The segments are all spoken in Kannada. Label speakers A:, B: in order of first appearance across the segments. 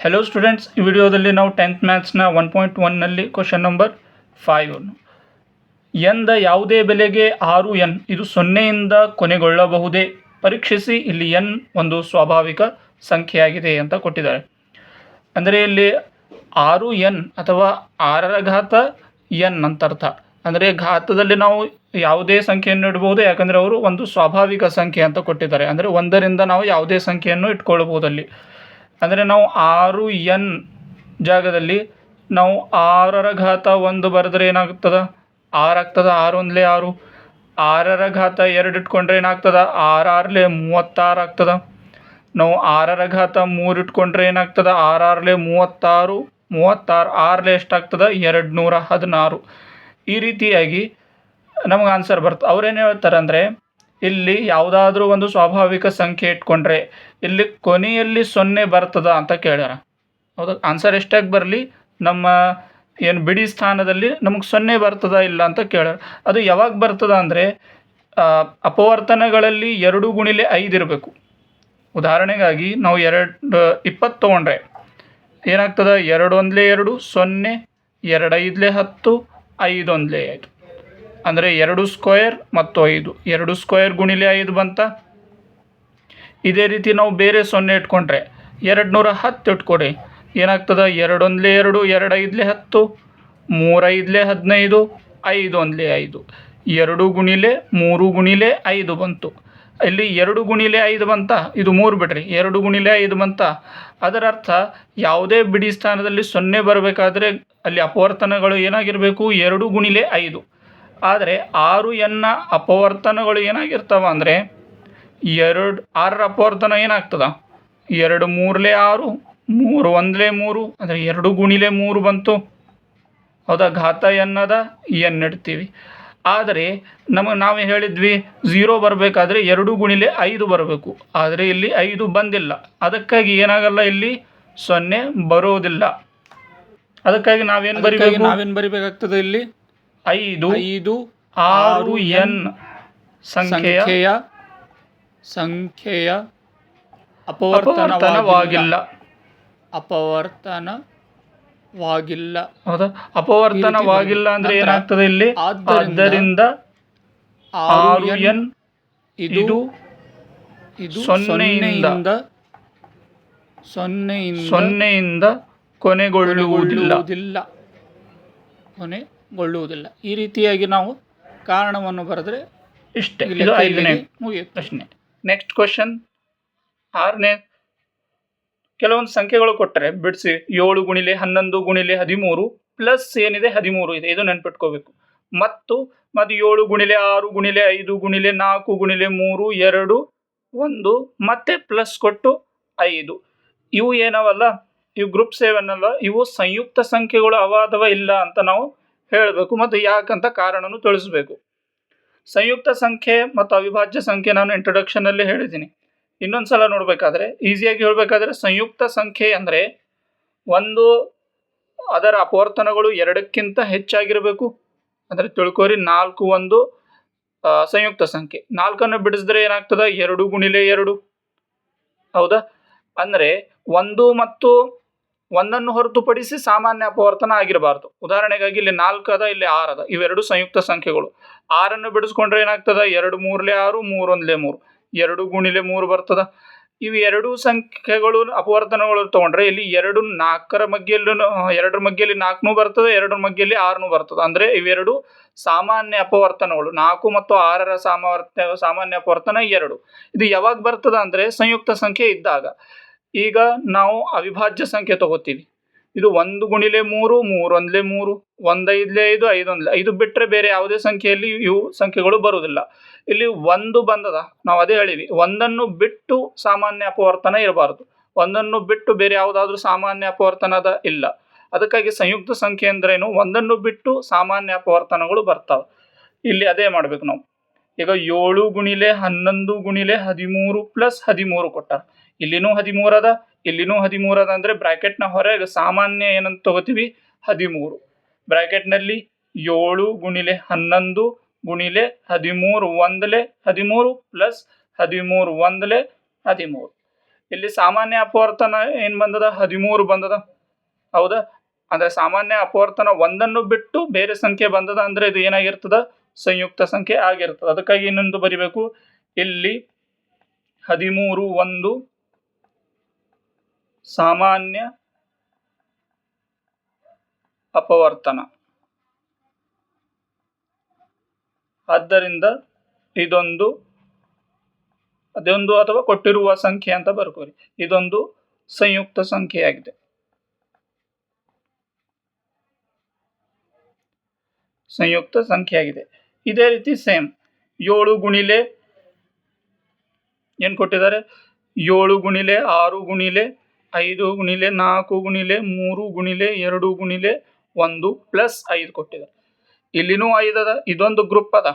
A: ಹೆಲೋ ಸ್ಟೂಡೆಂಟ್ಸ್, ಈ ವಿಡಿಯೋದಲ್ಲಿ ನಾವು 10th ಮ್ಯಾಥ್ಸ್ನ 1.1ನಲ್ಲಿ ಕ್ವಶನ್ ನಂಬರ್ 5 ಎನ್ದ ಯಾವುದೇ ಬೆಲೆಗೆ 6n ಇದು 0ಯಿಂದ ಕೊನೆಗೊಳ್ಳಬಹುದೇ ಪರೀಕ್ಷಿಸಿ. ಇಲ್ಲಿ ಎನ್ ಒಂದು ಸ್ವಾಭಾವಿಕ ಸಂಖ್ಯೆಯಾಗಿದೆ ಅಂತ ಕೊಟ್ಟಿದ್ದಾರೆ. ಅಂದರೆ ಇಲ್ಲಿ 6n ಅಥವಾ 6ರ ಘಾತ n ಅಂತ ಅರ್ಥ. ಅಂದರೆ ಘಾತದಲ್ಲಿ ನಾವು ಯಾವುದೇ ಸಂಖ್ಯೆಯನ್ನು ಇಡಬಹುದು, ಯಾಕಂದರೆ ಅವರು ಒಂದು ಸ್ವಾಭಾವಿಕ ಸಂಖ್ಯೆ ಅಂತ ಕೊಟ್ಟಿದ್ದಾರೆ. ಅಂದರೆ 1ರಿಂದ ನಾವು ಯಾವುದೇ ಸಂಖ್ಯೆಯನ್ನು ಇಟ್ಕೊಳ್ಬಹುದು ಅಲ್ಲಿ. ಅಂದರೆ ನಾವು 6n ಜಾಗದಲ್ಲಿ ನಾವು 6ರ ಘಾತ 1 ಬರೆದ್ರೆ ಏನಾಗ್ತದೆ? 6 ಆಗ್ತದೆ. 6 1 6. 6ರ ಘಾತ 2 ಇಟ್ಕೊಂಡ್ರೆ ಏನಾಗ್ತದೆ? 6 6 36 ಆಗ್ತದೆ. ನಾವು 6ರ ಘಾತ 3 ಇಟ್ಕೊಂಡ್ರೆ ಏನಾಗ್ತದೆ? 6 6 36. 36 6 ಎಷ್ಟಾಗ್ತದೆ? 216. ಈ ರೀತಿಯಾಗಿ ನಮಗೆ ಆನ್ಸರ್ ಬರ್ತದೆ. ಅವ್ರೇನು ಹೇಳ್ತಾರೆ ಅಂದರೆ, ಇಲ್ಲಿ ಯಾವುದಾದ್ರೂ ಒಂದು ಸ್ವಾಭಾವಿಕ ಸಂಖ್ಯೆ ಇಟ್ಕೊಂಡ್ರೆ ಇಲ್ಲಿ ಕೊನೆಯಲ್ಲಿ 0 ಬರ್ತದ ಅಂತ ಕೇಳ್ಯಾರ. ಹೌದಾ? ಆನ್ಸರ್ ಎಷ್ಟಾಗಿ ಬರಲಿ, ನಮ್ಮ ಏನು ಬಿಡಿ ಸ್ಥಾನದಲ್ಲಿ ನಮಗೆ 0 ಬರ್ತದ ಇಲ್ಲ ಅಂತ ಕೇಳ್ಯಾರ. ಅದು ಯಾವಾಗ ಬರ್ತದ ಅಂದರೆ ಅಪವರ್ತನಗಳಲ್ಲಿ 2 ಗುಣಿಲೆ 5 ಇರಬೇಕು. ಉದಾಹರಣೆಗಾಗಿ ನಾವು 20 ತೊಗೊಂಡ್ರೆ ಏನಾಗ್ತದೆ? 2 1 2 0, 2 5 10, 5 1 5. ಅಂದರೆ 2 ಸ್ಕ್ವೇರ್ ಮತ್ತು 5, 2 ಸ್ಕ್ವೇರ್ ಗುಣಿಲೆ 5 ಬಂತ. ಇದೇ ರೀತಿ ನಾವು ಬೇರೆ 0 ಇಟ್ಕೊಂಡ್ರೆ 210 ಇಟ್ಕೊಡಿ, ಏನಾಗ್ತದೆ? 2 1 2, 2 5 10, 3 5 15, 5 1 5. 2 ಗುಣಿಲೆ 3 ಗುಣಿಲೆ 5 ಬಂತು. ಇಲ್ಲಿ 2 ಗುಣಿಲೆ 5 ಬಂತ, ಇದು 3 ಬಿಡ್ರಿ, 2 ಗುಣಿಲೆ 5 ಬಂತ. ಅದರ ಅರ್ಥ ಯಾವುದೇ ಬಿಡಿ ಸ್ಥಾನದಲ್ಲಿ 0 ಬರಬೇಕಾದ್ರೆ ಅಲ್ಲಿ ಅಪವರ್ತನಗಳು ಏನಾಗಿರಬೇಕು? 2 ಗುಣಿಲೆ 5. ಆದರೆ 6n ಅಪವರ್ತನಗಳು ಏನಾಗಿರ್ತಾವ ಅಂದರೆ 6ರ ಅಪವರ್ತನ ಏನಾಗ್ತದ? 2 3 6, 3 1 3, ಅಂದರೆ 2 ಗುಣಿಲೆ 3 ಬಂತು. ಹೌದಾ? ಘಾತ n ಅದ, n ಇಡ್ತೀವಿ. ಆದರೆ ನಾವು ಹೇಳಿದ್ವಿ 0 ಬರಬೇಕಾದ್ರೆ 2 ಗುಣಿಲೆ 5 ಬರಬೇಕು. ಆದರೆ ಇಲ್ಲಿ 5 ಬಂದಿಲ್ಲ, ಅದಕ್ಕಾಗಿ ಏನಾಗಲ್ಲ, ಇಲ್ಲಿ 0 ಬರೋದಿಲ್ಲ. ಅದಕ್ಕಾಗಿ ನಾವೇನು ಬರಿಬೇಕಾಗ್ತದೆ? ಇಲ್ಲಿ 5 6n ಸಂಖ್ಯೆಯ ಅಪವರ್ತನವಾಗಿಲ್ಲ. ಹೌದಾ? ಅಪವರ್ತನವಾಗಿಲ್ಲ ಅಂದರೆ ಏನಾಗ್ತದೆ ಇಲ್ಲಿ? ಆದ್ದರಿಂದ 6n ಇದು 0ಯಿಂದ ಕೊನೆಗೊಳ್ಳುವುದಿಲ್ಲ. ಈ ರೀತಿಯಾಗಿ ನಾವು ಕಾರಣವನ್ನು ಬರೆದ್ರೆ ಇಷ್ಟೇ. ಇದು 5ನೇ ಪ್ರಶ್ನೆ. ನೆಕ್ಸ್ಟ್ ಕ್ವಶನ್ 6ನೇ. ಕೆಲವೊಂದು ಸಂಖ್ಯೆಗಳು ಕೊಟ್ಟರೆ ಬಿಡಿಸಿ. 7 ಗುಣಿಲೆ 11 ಗುಣಿಲೆ 13 ಪ್ಲಸ್ ಏನಿದೆ 13 ಇದೆ, ಇದು ನೆನ್ಪಿಟ್ಕೋಬೇಕು. ಮತ್ತು 7 ಗುಣಿಲೆ 6 ಗುಣಿಲೆ 5 ಗುಣಿಲೆ 4 ಗುಣಿಲೆ 3 2 1 ಮತ್ತೆ ಪ್ಲಸ್ ಕೊಟ್ಟು 5. ಇವು ಏನವಲ್ಲ, ಇವು ಗ್ರೂಪ್ 7 ಅಲ್ಲ, ಇವು ಸಂಯುಕ್ತ ಸಂಖ್ಯೆಗಳು ಅವ ಅಥವಾ ಇಲ್ಲ ಅಂತ ನಾವು ಹೇಳಬೇಕು ಮತ್ತು ಯಾಕಂತ ಕಾರಣನೂ ತಿಳಿಸ್ಬೇಕು. ಸಂಯುಕ್ತ ಸಂಖ್ಯೆ ಮತ್ತು ಅವಿಭಾಜ್ಯ ಸಂಖ್ಯೆ ನಾನು ಇಂಟ್ರೊಡಕ್ಷನಲ್ಲಿ ಹೇಳಿದ್ದೀನಿ. ಇನ್ನೊಂದು ಸಲ ನೋಡಬೇಕಾದ್ರೆ, ಈಸಿಯಾಗಿ ಹೇಳಬೇಕಾದ್ರೆ, ಸಂಯುಕ್ತ ಸಂಖ್ಯೆ ಅಂದರೆ ಅದರ ಅಪವರ್ತನಗಳು 2ಕ್ಕಿಂತ ಹೆಚ್ಚಾಗಿರಬೇಕು. ಅಂದರೆ ತಿಳ್ಕೊರಿ, 4 ಒಂದು ಸಂಯುಕ್ತ ಸಂಖ್ಯೆ. 4ಅನ್ನು ಬಿಡಿಸಿದ್ರೆ ಏನಾಗ್ತದೆ? 2 ಗುಣಿಲೆ 2. ಹೌದಾ? ಅಂದರೆ 1 ಮತ್ತು 1ಅನ್ನು ಹೊರತುಪಡಿಸಿ ಸಾಮಾನ್ಯ ಅಪವರ್ತನ ಆಗಿರಬಾರ್ದು. ಉದಾಹರಣೆಗಾಗಿ ಇಲ್ಲಿ 4 ಅದ, ಇಲ್ಲಿ 6 ಅದ, ಇವೆರಡು ಸಂಯುಕ್ತ ಸಂಖ್ಯೆಗಳು. 6ಅನ್ನು ಬಿಡಿಸ್ಕೊಂಡ್ರೆ ಏನಾಗ್ತದೆ? 2 3 6, 3 1 3, 2 ಗುಣಿಲೆ 3 ಬರ್ತದ. ಇವು ಎರಡು ಸಂಖ್ಯೆಗಳು ಅಪವರ್ತನಗಳು ತಗೊಂಡ್ರೆ ಇಲ್ಲಿ 2 4ರ ಮಧ್ಯೆಯಲ್ಲಿ 2ರ ಮಧ್ಯೆಯಲ್ಲಿ 4 ಬರ್ತದೆ, 2ರ ಮಧ್ಯೆಯಲ್ಲಿ 6 ಬರ್ತದೆ. ಅಂದರೆ ಇವೆರಡು ಸಾಮಾನ್ಯ ಅಪವರ್ತನಗಳು. 4 ಮತ್ತು 6ರ ಸಾಮಾನ್ಯ ಅಪವರ್ತನ 2. ಇದು ಯಾವಾಗ ಬರ್ತದ ಅಂದರೆ ಸಂಯುಕ್ತ ಸಂಖ್ಯೆ ಇದ್ದಾಗ. ಈಗ ನಾವು ಅವಿಭಾಜ್ಯ ಸಂಖ್ಯೆ ತಗೋತೀವಿ. ಇದು 1 ಗುಣಿಲೆ 3, 3 1 3, 1 5 5, 5 1 5 ಬಿಟ್ಟರೆ ಬೇರೆ ಯಾವುದೇ ಸಂಖ್ಯೆಯಲ್ಲಿ ಇವು ಸಂಖ್ಯೆಗಳು ಬರುವುದಿಲ್ಲ. ಇಲ್ಲಿ 1 ಬಂದದ, ನಾವು ಅದೇ ಹೇಳಿವಿ, 1ಅನ್ನು ಬಿಟ್ಟು ಸಾಮಾನ್ಯ ಅಪವರ್ತನ ಇರಬಾರ್ದು. 1ಅನ್ನು ಬಿಟ್ಟು ಬೇರೆ ಯಾವುದಾದ್ರೂ ಸಾಮಾನ್ಯ ಅಪವರ್ತನದ ಇಲ್ಲ. ಅದಕ್ಕಾಗಿ ಸಂಯುಕ್ತ ಸಂಖ್ಯೆ ಅಂದ್ರೇನು? 1ಅನ್ನು ಬಿಟ್ಟು ಸಾಮಾನ್ಯ ಅಪವರ್ತನಗಳು ಬರ್ತಾವೆ. ಇಲ್ಲಿ ಅದೇ ಮಾಡಬೇಕು ನಾವು. ಈಗ 7 ಗುಣಿಲೆ 11 ಗುಣಿಲೆ 13 ಪ್ಲಸ್ 13 ಕೊಟ್ಟಾರ. ಇಲ್ಲಿನೂ 13 ಅದ, ಇಲ್ಲಿನೂ 13 ಅದ. ಅಂದರೆ ಬ್ರಾಕೆಟ್ನ ಹೊರಗೆ ಸಾಮಾನ್ಯ ಏನಂತ ತಗೋತೀವಿ? 13. ಬ್ರಾಕೆಟ್ನಲ್ಲಿ 7 ಗುಣಿಲೆ 11 ಗುಣಿಲೆ 13 1 13 ಪ್ಲಸ್ 13 1 13. ಇಲ್ಲಿ ಸಾಮಾನ್ಯ ಅಪವರ್ತನ ಏನು ಬಂದದ 13 ಬಂದದ. ಹೌದಾ? ಅಂದರೆ ಸಾಮಾನ್ಯ ಅಪವರ್ತನ ಒಂದನ್ನು ಬಿಟ್ಟು ಬೇರೆ ಸಂಖ್ಯೆ ಬಂದದ ಅಂದರೆ ಇದು ಏನಾಗಿರ್ತದ? ಸಂಯುಕ್ತ ಸಂಖ್ಯೆ ಆಗಿರ್ತದೆ. ಅದಕ್ಕಾಗಿ ಇನ್ನೊಂದು ಬರಿಬೇಕು, ಇಲ್ಲಿ 13 ಒಂದು ಸಾಮಾನ್ಯ ಅಪವರ್ತನ. ಆದ್ದರಿಂದ ಅದೊಂದು ಅಥವಾ ಕೊಟ್ಟಿರುವ ಸಂಖ್ಯೆ ಅಂತ ಬರ್ಕೋರಿ. ಇದೊಂದು ಸಂಯುಕ್ತ ಸಂಖ್ಯೆಯಾಗಿದೆ. ಸಂಯುಕ್ತ ಸಂಖ್ಯೆಯಾಗಿದೆ. ಇದೇ ರೀತಿ ಸೇಮ್ 7 ಗುಣಿಲೆ ಏನು ಕೊಟ್ಟಿದ್ದಾರೆ? 7 ಗುಣಿಲೆ 6 ಗುಣಿಲೆ 5 ಗುಣಿಲೆ 4 ಗುಣಿಲೆ 3 ಗುಣಿಲೆ 2 ಗುಣಿಲೆ 1 ಪ್ಲಸ್ 5 ಕೊಟ್ಟಿದ್ದಾರೆ. ಇಲ್ಲಿನೂ 5 ಅದ. ಇದೊಂದು ಗ್ರೂಪ್ ಅದ.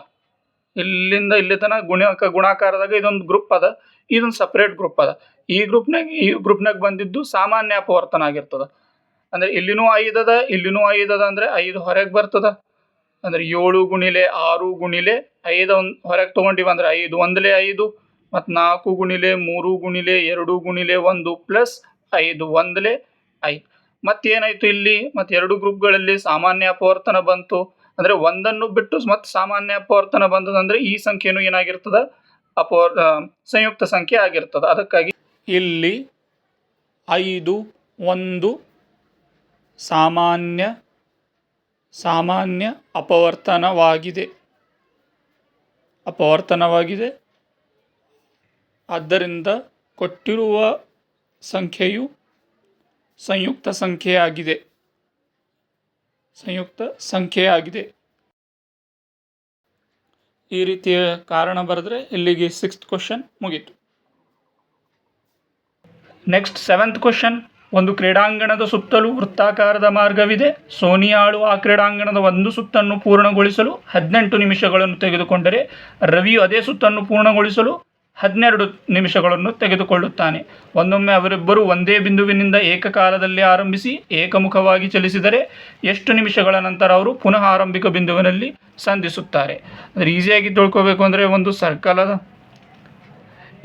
A: ಇಲ್ಲಿಂದ ಇಲ್ಲಿ ತನಕ ಗುಣಾಕಾರದಾಗ ಇದೊಂದು ಗ್ರೂಪ್ ಅದ. ಇದೊಂದು ಸಪ್ರೇಟ್ ಗ್ರೂಪ್ ಅದ. ಈ ಗ್ರೂಪ್ನಾಗ ಬಂದಿದ್ದು ಸಾಮಾನ್ಯ ಅಪವರ್ತನ ಆಗಿರ್ತದ. ಅಂದ್ರೆ ಇಲ್ಲಿನೂ 5 ಅದ, ಇಲ್ಲಿನೂ 5 ಅದ. ಅಂದ್ರೆ 5 ಹೊರಗೆ ಬರ್ತದ. ಅಂದ್ರೆ 7 ಗುಣಿಲೆ 6 ಗುಣಿಲೆ 5 ಹೊರಗೆ ತೊಗೊಂಡಿವಿ ಅಂದ್ರೆ 5 ಒಂದಲೇ 5 ಮತ್ತು 4 ಗುಣಿಲೆ 3 ಗುಣಿಲೆ 2 ಗುಣಿಲೆ 1 ಪ್ಲಸ್ 5 ಒಂದಲೇ 5. ಮತ್ತೇನಾಯ್ತು? ಇಲ್ಲಿ ಮತ್ತೆ 2 ಗ್ರೂಪ್ಗಳಲ್ಲಿ ಸಾಮಾನ್ಯ ಅಪವರ್ತನ ಬಂತು. ಅಂದ್ರೆ ಒಂದನ್ನು ಬಿಟ್ಟು ಮತ್ತೆ ಸಾಮಾನ್ಯ ಅಪವರ್ತನ ಬಂದದಂದ್ರೆ ಈ ಸಂಖ್ಯೆನೂ ಏನಾಗಿರ್ತದ? ಸಂಯುಕ್ತ ಸಂಖ್ಯೆ ಆಗಿರ್ತದ. ಅದಕ್ಕಾಗಿ ಇಲ್ಲಿ 5 ಒಂದು ಸಾಮಾನ್ಯ ಅಪವರ್ತನವಾಗಿದೆ. ಆದ್ದರಿಂದ ಕೊಟ್ಟಿರುವ ಸಂಖ್ಯೆಯು ಸಂಯುಕ್ತ ಸಂಖ್ಯೆಯಾಗಿದೆ. ಈ ರೀತಿಯ ಕಾರಣ ಬರೆದ್ರೆ ಇಲ್ಲಿಗೆ 6th ಕ್ವಶನ್ ಮುಗೀತು. Next 7th question. ಒಂದು ಕ್ರೀಡಾಂಗಣದ ಸುತ್ತಲೂ ವೃತ್ತಾಕಾರದ ಮಾರ್ಗವಿದೆ. ಸೋನಿಯಾಳು ಆ ಕ್ರೀಡಾಂಗಣದ ಒಂದು ಸುತ್ತನ್ನು ಪೂರ್ಣಗೊಳಿಸಲು 18 ನಿಮಿಷಗಳನ್ನು ತೆಗೆದುಕೊಂಡರೆ ರವಿಯು ಅದೇ ಸುತ್ತನ್ನು ಪೂರ್ಣಗೊಳಿಸಲು 12 ನಿಮಿಷಗಳನ್ನು ತೆಗೆದುಕೊಳ್ಳುತ್ತಾನೆ. ಒಂದೊಮ್ಮೆ ಅವರಿಬ್ಬರು ಒಂದೇ ಬಿಂದುವಿನಿಂದ ಏಕಕಾಲದಲ್ಲಿ ಆರಂಭಿಸಿ ಏಕಮುಖವಾಗಿ ಚಲಿಸಿದರೆ ಎಷ್ಟು ನಿಮಿಷಗಳ ನಂತರ ಅವರು ಪುನಃ ಆರಂಭಿಕ ಬಿಂದುವಿನಲ್ಲಿ ಸಂಧಿಸುತ್ತಾರೆ? ಅಂದರೆ ಈಸಿಯಾಗಿ ತಿಳ್ಕೊಬೇಕು ಅಂದರೆ ಒಂದು ಸರ್ಕಲ್ ಅದ.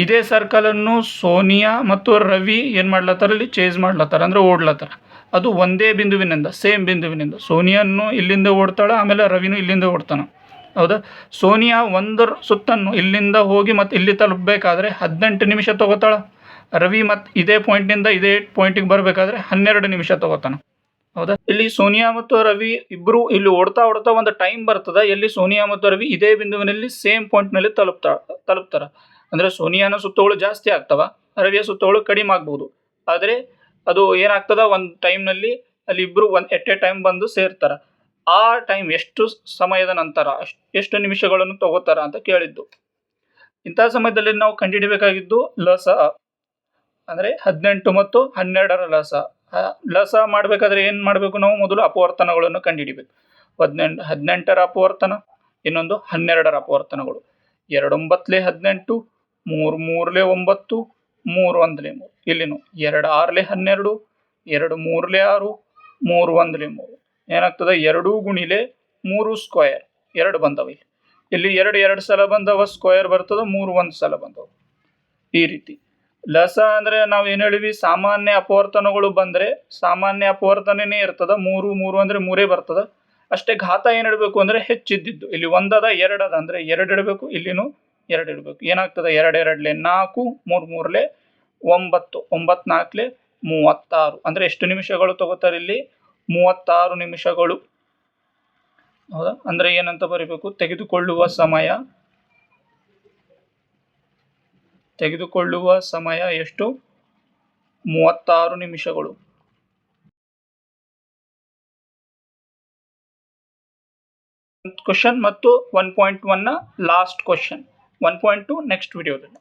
A: ಇದೇ ಸರ್ಕಲನ್ನು ಸೋನಿಯಾ ಮತ್ತು ರವಿ ಏನು ಮಾಡ್ಲತ್ತಾರ? ಇಲ್ಲಿ ಚೇಸ್ ಮಾಡ್ಲತ್ತಾರ, ಅಂದರೆ ಓಡ್ಲತ್ತಾರ. ಅದು ಒಂದೇ ಬಿಂದುವಿನಿಂದ, ಸೇಮ್ ಬಿಂದುವಿನಿಂದ. ಸೋನಿಯನ್ನು ಇಲ್ಲಿಂದ ಓಡ್ತಾಳೆ, ಆಮೇಲೆ ರವಿನೂ ಇಲ್ಲಿಂದ ಓಡ್ತಾನೆ. ಹೌದಾ? ಸೋನಿಯಾ ಒಂದು ಸುತ್ತನ್ನು ಇಲ್ಲಿಂದ ಹೋಗಿ ಮತ್ತು ಇಲ್ಲಿ ತಲುಪಬೇಕಾದ್ರೆ 18 ನಿಮಿಷ ತಗೋತಾಳ. ರವಿ ಮತ್ತು ಇದೇ ಪಾಯಿಂಟ್ನಿಂದ ಇದೇ ಪಾಯಿಂಟಿಗೆ ಬರಬೇಕಾದ್ರೆ 12 ನಿಮಿಷ ತಗೋತಾನೆ. ಹೌದಾ? ಇಲ್ಲಿ ಸೋನಿಯಾ ಮತ್ತು ರವಿ ಇಬ್ಬರು ಇಲ್ಲಿ ಓಡ್ತಾ ಒಂದು ಟೈಮ್ ಬರ್ತದೆ ಎಲ್ಲಿ ಸೋನಿಯಾ ಮತ್ತು ರವಿ ಇದೇ ಬಿಂದುವಿನಲ್ಲಿ ಸೇಮ್ ಪಾಯಿಂಟ್ನಲ್ಲಿ ತಲುಪ್ತಾರ. ಅಂದರೆ ಸೋನಿಯಾನ ಸುತ್ತಗಳು ಜಾಸ್ತಿ ಆಗ್ತವ, ರವಿಯ ಸುತ್ತಗಳು ಕಡಿಮೆ ಆಗ್ಬೋದು. ಆದರೆ ಅದು ಏನಾಗ್ತದ, ಒಂದು ಟೈಮ್ನಲ್ಲಿ ಅಲ್ಲಿ ಇಬ್ಬರು ಎಟ್ ಎ ಟೈಮ್ ಬಂದು ಸೇರ್ತಾರೆ. ಆ ಟೈಮ್ ಎಷ್ಟು ಸಮಯದ ನಂತರ ಎಷ್ಟು ನಿಮಿಷಗಳನ್ನು ತಗೋತಾರ ಅಂತ ಕೇಳಿದ್ದು. ಇಂಥ ಸಮಯದಲ್ಲಿ ನಾವು ಕಂಡುಹಿಡಬೇಕಾಗಿದ್ದು ಲಸ, ಅಂದರೆ 18 ಮತ್ತು 12ರ ಲಸ ಮಾಡಬೇಕಾದ್ರೆ ಏನು ಮಾಡಬೇಕು? ನಾವು ಮೊದಲು ಅಪವರ್ತನಗಳನ್ನು ಕಂಡುಹಿಡಿಬೇಕು. 18ರ ಅಪವರ್ತನ, ಇನ್ನೊಂದು 12ರ ಅಪವರ್ತನಗಳು. 2 9 18, 3 3 9, 3 1 3. ಇಲ್ಲಿನು 2 6 12, 2 3 6, 3 1 3. ಏನಾಗ್ತದೆ? 2 ಗುಣಿಲೆ 3 ಸ್ಕ್ವಯರ್ 2 ಬಂದವ. ಇಲ್ಲಿ 2 ಸಲ ಬಂದವ, ಸ್ಕ್ವಯರ್ ಬರ್ತದೆ, 3 1 ಸಲ ಬಂದವ. ಈ ರೀತಿ ಲಸ ಅಂದರೆ ನಾವು ಏನು ಹೇಳಿವಿ? ಸಾಮಾನ್ಯ ಅಪವರ್ತನಗಳು ಬಂದರೆ ಸಾಮಾನ್ಯ ಅಪವರ್ತನೇ ಇರ್ತದ. 3 3 ಅಂದರೆ 3 ಬರ್ತದೆ. ಅಷ್ಟೇ ಘಾತ ಏನು ಇಡಬೇಕು ಅಂದರೆ ಹೆಚ್ಚಿದ್ದಿದ್ದು. ಇಲ್ಲಿ 1 ಅದ 2 ಅದ ಅಂದರೆ 2 ಇಡಬೇಕು, ಇಲ್ಲಿನೂ 2 ಇಡಬೇಕು. ಏನಾಗ್ತದೆ? 2 2 4, 3 3 9, 9 4 36. ಅಂದರೆ ಎಷ್ಟು ನಿಮಿಷಗಳು ತಗೋತಾರೆ? ಇಲ್ಲಿ 36 ನಿಮಿಷಗಳು. ಹೌದಾ? ಅಂದರೆ ಏನಂತ ಬರೀಬೇಕು? ತೆಗೆದುಕೊಳ್ಳುವ ಸಮಯ ಎಷ್ಟು? 36 ನಿಮಿಷಗಳು. ಕ್ವಶನ್ ಮತ್ತು 1.1ನ ಲಾಸ್ಟ್ ಕ್ವಶನ್. 1.2 ನೆಕ್ಸ್ಟ್ ವಿಡಿಯೋದಲ್ಲಿ.